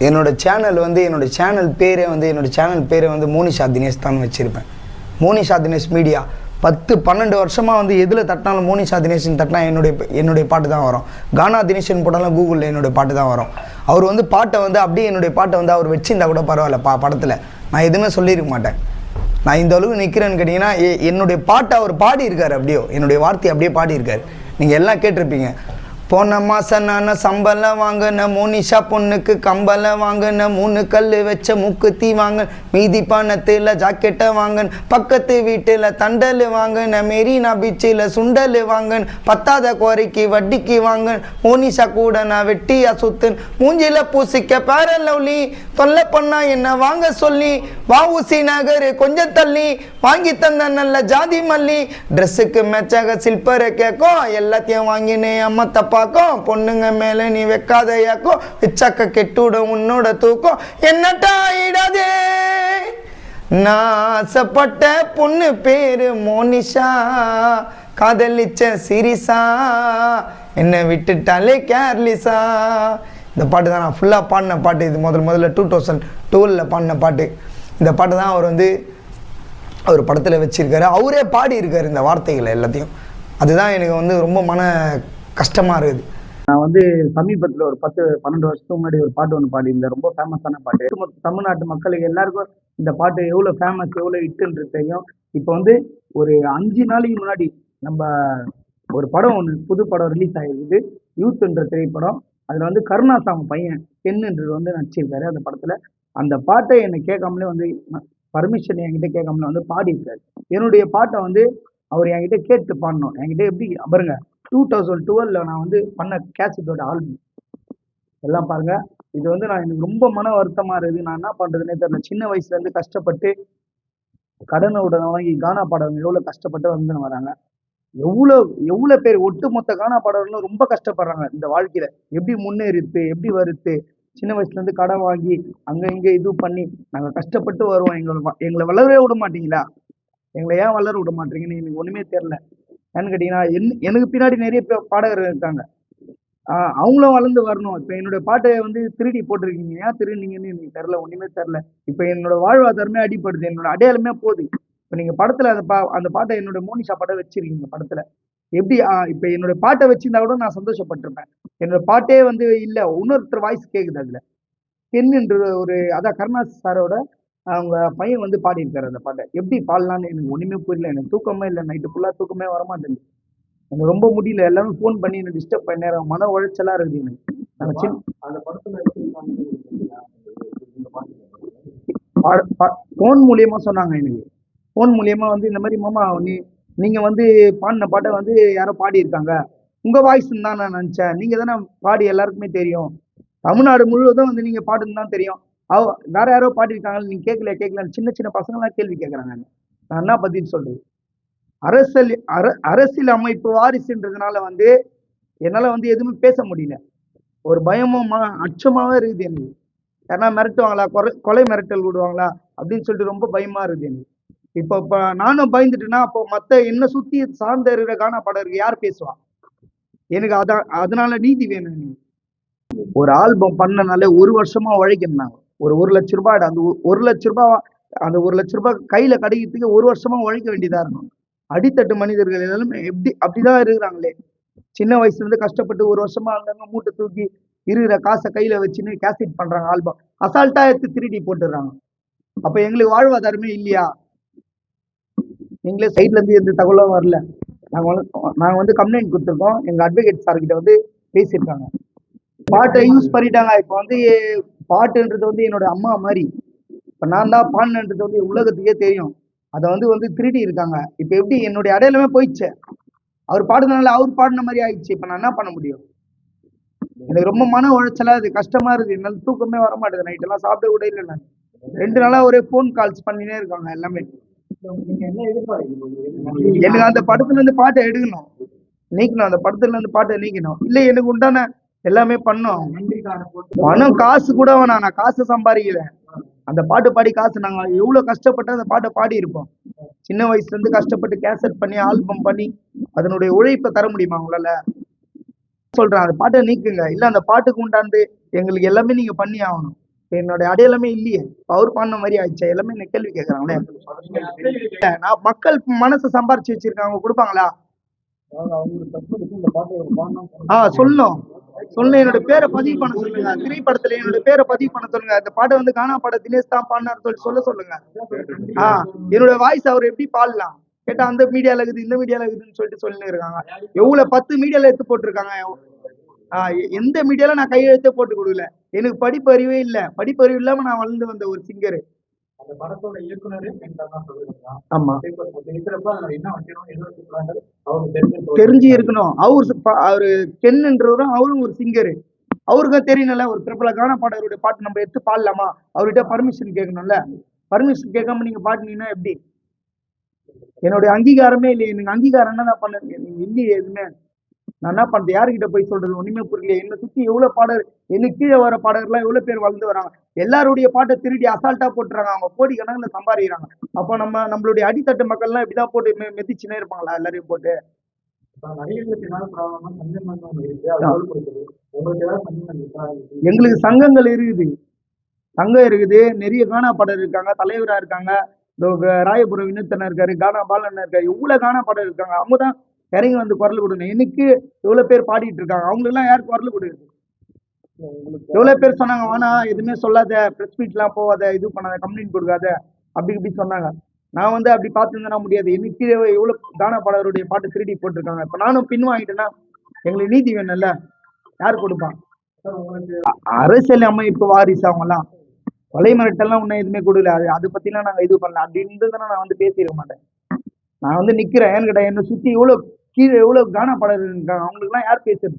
என்னோட சேனல் பேரே வந்து மோனிஷா தினேஷ் தான் வச்சுருப்பேன். மோனிஷா தினேஷ் மீடியா 10-12 வருஷமாக வந்து எதில் தட்டினாலும் மோனிஷா தினேஷ்னு தட்டினா என்னுடைய பாட்டு தான் வரும். கானா தினேஷ்னு போட்டாலும் கூகுளில் என்னுடைய பாட்டு தான் வரும். அவர் வந்து பாட்டை வந்து அப்படியே என்னுடைய பாட்டை வந்து அவர் வச்சுருந்தா கூட பரவாயில்ல, படத்தில் நான் எதுவுமே சொல்லியிருக்க மாட்டேன். நான் இந்த அளவுக்கு நிற்கிறேன்னு கேட்டிங்கன்னா என்னுடைய பாட்டை அவர் பாடியிருக்காரு, அப்படியோ என்னுடைய வார்த்தையை அப்படியே பாடியிருக்காரு. நீங்கள் எல்லாம் கேட்டிருப்பீங்க. போன மாதம் நான் சம்பளம் வாங்கின, மோனிஷா பொண்ணுக்கு கம்பளம் வாங்கின, 3 கல் வச்ச மூக்குத்தி வாங்க, மீதி பணத்தில் ஜாக்கெட்டை வாங்கன், பக்கத்து வீட்டில் தண்டல் வாங்கின, மெரினா பீச்சில் சுண்டல் வாங்கன், பத்தாத குறைக்கு வட்டிக்கு வாங்கன், மோனிஷா கூட நான் வெட்டியா சுத்தன், மூஞ்சில பூசிக்க பேரல் லவ்லி, தொல்லை பண்ணா என்ன வாங்க சொல்லி, வாவுசி நகர் கொஞ்சம் தள்ளி, வாங்கி தந்த நல்ல ஜாதி மல்லி, ட்ரெஸ்ஸுக்கு மேட்சாக சில்பரை கேட்கும், எல்லாத்தையும் வாங்கினேன் அம்மா தப்பா பொண்ணுங்க மேல நீ வைக்காதையாக்கும், வச்சாக்க கெட்டுடும் உன்னோட தூக்கம், என்னட்டா ஆயிடாதே. நான் ஆசைப்பட்ட பொண்ணு பேரு மோனிஷா, காதலிச்ச சிரிசா, என்னை விட்டுட்டாலே கேர்லிசா. இந்த பாட்டு தான் நான் ஃபுல்லாக பாடின பாட்டு. இது முதல்ல 2012 பாடின பாட்டு. இந்த பாட்டு தான் அவர் வந்து அவர் படத்தில் வச்சிருக்காரு. அவரே பாடியிருக்காரு இந்த வார்த்தைகளை எல்லாத்தையும். அதுதான் எனக்கு வந்து ரொம்ப மன கஷ்டமாக இருக்குது. நான் வந்து சமீபத்தில் ஒரு 10-12 வருஷத்துக்கு முன்னாடி ஒரு பாட்டு ஒன்று பாடியிருந்தேன். ரொம்ப ஃபேமஸான பாட்டு. தமிழ்நாட்டு மக்களுக்கு எல்லாருக்கும் இந்த பாட்டு எவ்வளோ ஃபேமஸ், எவ்வளோ ஹிட்டுன்றது தெரியும். இப்போ வந்து ஒரு 5 நாளைக்கு முன்னாடி நம்ம ஒரு படம் ஒன்று புது படம் ரிலீஸ் ஆகிருக்குது, யூத்ன்ற திரைப்படம். அதில் வந்து கருணாசாமி பையன் தென்னுன்றது வந்து நடிச்சிருக்காரு அந்த படத்தில். அந்த பாட்டை என்னை கேட்காமலே வந்து பர்மிஷன் என்கிட்ட கேட்காமலே வந்து பாடியிருக்காரு. என்னுடைய பாட்டை வந்து அவர் என்கிட்ட கேட்டு பாடணும். என்கிட்ட எப்படி பாருங்க, 2012 நான் வந்து பண்ண கேசட்டோட ஆல்பம் எல்லாம் பாருங்க. இது வந்து எனக்கு ரொம்ப மன வருத்தமா இருக்குது. நான் என்ன பண்றதுன்னே தெரியல. சின்ன வயசுல இருந்து கஷ்டப்பட்டு கடனை உடனே வாங்கி கானா பாடவங்க எவ்வளவு கஷ்டப்பட்டு வந்து வராங்க. எவ்வளவு பேர் ஒட்டுமொத்த கானா பாடவர்களும் ரொம்ப கஷ்டப்படுறாங்க இந்த வாழ்க்கையில. எப்படி முன்னேறித்து, எப்படி வருத்து, சின்ன வயசுல இருந்து கடன் வாங்கி அங்க இங்க இது பண்ணி நாங்க கஷ்டப்பட்டு வருவோம். எங்களை வளரவே விட மாட்டீங்களா? எங்களை ஏன் வளர விட மாட்டீங்கன்னு எனக்கு ஒண்ணுமே தெரியல. ஏன்னு கேட்டீங்கன்னா எனக்கு பின்னாடி நிறைய பாடகர்கள் இருக்காங்க. அவங்களும் வளர்ந்து வரணும். இப்ப என்னோட பாட்டை வந்து திருடி போட்டிருக்கீங்க, ஏன் திருடினீங்கன்னு எனக்கு தெரியல, ஒண்ணுமே தெரியல. இப்ப என்னோட வாழ்வாதாரமே அடிப்படுது, என்னோட அடையாளமே போகுது. இப்ப நீங்க படத்துல அந்த பாட்டை என்னோட மோனிஷா பாட்டை வச்சிருக்கீங்க படத்துல. எப்படி இப்ப என்னோட பாட்டை வச்சிருந்தா கூட நான் சந்தோஷப்பட்டிருப்பேன். என்னோட பாட்டே வந்து இல்ல, இன்னொருத்தர் வாய்ஸ் கேக்குது அதுல. தென்னுன்ற ஒரு அதான் கருணாஸ் சாரோட அவங்க பையன் வந்து பாடியிருக்காரு அந்த பாட்டை. எப்படி பாடலான்னு எனக்கு ஒண்ணுமே புரியல. எனக்கு தூக்கமே இல்லை, நைட்டு ஃபுல்லா தூக்கமே வரமாட்டேங்குது. எனக்கு ரொம்ப முடியல. எல்லாரும் ஃபோன் பண்ணி எனக்கு டிஸ்டர்ப் பண்ண நேரம் மன உழைச்சலா இருக்குது எனக்கு. ஃபோன் மூலியமா சொன்னாங்க எனக்கு. ஃபோன் மூலியமா வந்து இந்த மாதிரி மாமா நீங்க வந்து பாடின பாட்டை வந்து யாரோ பாடியிருக்காங்க, உங்க வாய்ஸ் தான் நான் நினைச்சேன். நீங்க தானே பாடி எல்லாருக்குமே தெரியும், தமிழ்நாடு முழுவதும் வந்து நீங்க பாடுன்னு தான் தெரியும். வேற யாரோ பாடியிருக்காங்க, நீங்க கேட்கல சின்ன சின்ன பசங்க எல்லாம் கேள்வி கேட்கறாங்க. நான் என்ன பதில் சொல்றது? அரசியல் அமைப்பு வாரிசுன்றதுனால வந்து என்னால வந்து எதுவுமே பேச முடியல. ஒரு பயமும் அச்சமாவே இருக்குது எனக்கு. ஏன்னா மிரட்டுவாங்களா, கொலை மிரட்டல் விடுவாங்களா அப்படின்னு சொல்லிட்டு ரொம்ப பயமா இருக்குது எனக்கு. இப்ப நானும் பயந்துட்டேன்னா அப்போ மத்த என்ன சுத்தி சார்ந்த இருக்கிற கானா பாடகருக்கு யார் பேசுவா? எனக்கு அதனால நீதி வேணும். ஒரு ஆல்பம் பண்ணனாலே 1 வருஷமா உழைக்கணும். ஒரு 1 லட்ச ரூபாய், அந்த 1 லட்ச ரூபாய், அந்த 1 லட்ச ரூபாய் கையில கிடைக்கிறதுக்கு 1 வருஷமா உழைக்க வேண்டியதா இருக்கும். அடித்தட்டு மனிதர்கள் எல்லாமே அப்படிதான் இருக்கிறாங்களே. சின்ன வயசுல இருந்து கஷ்டப்பட்டு 1 வருஷமா அங்கங்க மூட்டை தூக்கி இருக்கிற காசை கையில வச்சுன்னு கேசட் பண்றாங்க, ஆல்பம் அசால்ட்டா எடுத்து திருடி போட்டுடுறாங்க. அப்ப எங்களுக்கு வாழ்வாதாரமே இல்லையா? நீங்களே சைட்ல இருந்து எந்த தகவலும் வரல. நாங்க வந்து கம்ப்ளைண்ட் கொடுத்துருக்கோம். எங்க அட்வொகேட் சார் கிட்ட வந்து பேசியிருக்காங்க. பாட்டை யூஸ் பண்ணிட்டாங்க. இப்ப வந்து பாட்டுன்றது வந்து என்னோட அம்மா மாதிரி. இப்ப நான் தான் பாடினன்றது வந்து உலகத்துக்கே தெரியும். அதை வந்து திருடி இருக்காங்க. இப்ப எப்படி என்னுடைய அடையாளமே போயிடுச்சு. அவர் பாடுனால அவர் பாடின மாதிரி ஆயிடுச்சு. இப்ப நான் என்ன பண்ண முடியும்? எனக்கு ரொம்ப மன உழைச்சலா இது, கஷ்டமா இருக்கு. என்னால தூக்கமே வர மாட்டேது. நைட் எல்லாம் சாப்பிட கூட இல்லை. நான் 2 நாளா ஒரே போன் கால்ஸ் பண்ணினே இருக்காங்க எல்லாமே. எனக்கு அந்த படத்துல இருந்து பாட்டை எடுக்கணும், நீக்கணும். அந்த படத்துல இருந்து பாட்டை நீக்கணும். இல்ல எனக்கு உண்டான எல்லாமே பண்ணோம். பணம் காசு கூட வேணாம், நான் காசு சம்பாதிக்கல. அந்த பாட்டு பாடி காசு நாங்க எவ்வளவு கஷ்டப்பட்டு அந்த பாட்டை பாடி இருப்போம். சின்ன வயசுல இருந்து கஷ்டப்பட்டு கேசட் பண்ணி ஆல்பம் பண்ணி அதனுடைய உழைப்பை தர முடியுமா உங்களால? சொல்றேன், அந்த பாட்டை நீக்குங்க. இல்ல அந்த பாட்டுக்கு உண்டாந்து எங்களுக்கு எல்லாமே நீங்க பண்ணி ஆகணும். என்னோட அடையாளமே இல்லையே. அவர் பாடின மாதிரி ஆயிடுச்சு. எல்லாமே என்ன கேள்வி கேட்கறாங்களே. நான் மக்கள் மனசை சம்பாரிச்சு வச்சிருக்காங்க, அவங்க கொடுப்பாங்களா? சொல்லணும் சொல்ல என்னோட பேரை பதிவு பண்ண சொல்லுங்க. திரைப்படத்துல என்னோட பேரை பதிவு பண்ண சொல்லுங்க. இந்த பாட்டை வந்து கானா பாட தினேஷ் தான் பாடினார் சொல்ல சொல்லுங்க. என்னோட வாய்ஸ் அவர் எப்படி பாடலாம் கேட்டா அந்த மீடியால இருக்குது இந்த மீடியால இருக்குதுன்னு சொல்லிட்டு சொல்லிட்டு இருக்காங்க. எவ்வளவு 10 மீடியால எடுத்து போட்டிருக்காங்க. எந்த மீடியால நான் கையெழுத்தே போட்டு கொடுக்கல. எனக்கு படிப்பறிவே இல்ல. படிப்பறிவு இல்லாம நான் வளர்ந்து வந்த ஒரு சிங்கரு. அந்த படத்தோட இயக்குனர் ஆமா அவருக்கு தெரிஞ்சு இருக்கணும். அவரு கென்ன்றவரும் அவரும் ஒரு சிங்கரு. அவருக்கும் தெரியணும்ல, ஒரு பிரபல கான பாடகருடைய பாட்டு நம்ம எடுத்து பாடலாமா? அவர்கிட்ட பர்மிஷன் கேட்கணும்ல. பர்மிஷன் கேட்காம நீங்க பாடினீங்கன்னா எப்படி? என்னுடைய அங்கீகாரமே இல்லை. எனக்கு அங்கீகாரம் என்ன நான் பண்ண இல்லையே எதுவுமே. நான் என்ன பண்றது? யாருக்கிட்ட போய் சொல்றது? ஒண்ணுமே புரியல. என்னை சுத்தி எவ்வளவு பாடகர், எனக்கு கீழே வர பாடகர்லாம் எவ்வளவு பேர் வளர்ந்து வராங்க. எல்லாருடைய பாட்டை திருடி அசால்ட்டா போட்டுறாங்க. அவங்க கோடி கணக்குல சம்பாதிக்கிறாங்க. அப்போ நம்மளுடைய அடித்தட்டு மக்கள்லாம் இப்படிதான் போட்டு மெதிச்சுனே இருப்பாங்களா எல்லாரையும் போட்டு? எங்களுக்கு சங்கங்கள் இருக்குது. சங்கம் இருக்குது. நிறைய கானா பாடகர் இருக்காங்க. தலைவரா இருக்காங்க. ராயபுரம் வினோத்தனா இருக்காரு. கானா பாலன் இருக்காரு. எவ்வளவு கானா பாடகர் இருக்காங்க. அவங்கதான் இறங்கி வந்து குரல் கொடுங்க. எனக்கு எவ்வளவு பேர் பாடிட்டு இருக்காங்க. அவங்களுக்கு எல்லாம் யார் குரல் கொடுக்குது? எவ்வளவு பேர் சொன்னாங்க வேணா எதுவுமே சொல்லாத, பிரஸ் மீட் எல்லாம் போவாத, இது பண்ணாத, கம்ப்ளைண்ட் கொடுக்காத, அப்படி இப்படி சொன்னாங்க. நான் வந்து அப்படி பார்த்துருந்தேன்னா முடியாது. எனக்கு எவ்வளவு கானா பாடகருடைய பாட்டு திருடி போட்டிருக்காங்க. இப்ப நானும் பின் வாங்கிட்டேன்னா எங்களுக்கு நீதி வேணும்ல. யார் கொடுப்பான்? அரசியல் அமைப்பு வாரிசு அவங்க எல்லாம். கொலை மிரட்டெல்லாம் ஒன்னும் எதுவுமே கொடுக்கல. அதை பத்திலாம் நாங்க இது பண்ணல. அப்படி இருந்ததுன்னா நான் வந்து பேசிட மாட்டேன். நான் வந்து நிக்கிறேன். ஏன்னு கேட்டா என்னை சுத்தி எவ்வளவு கீழே எவ்வளவு கானா பாடகர் இருக்காங்க. அவங்களுக்கு எல்லாம் யார் பேசுறது?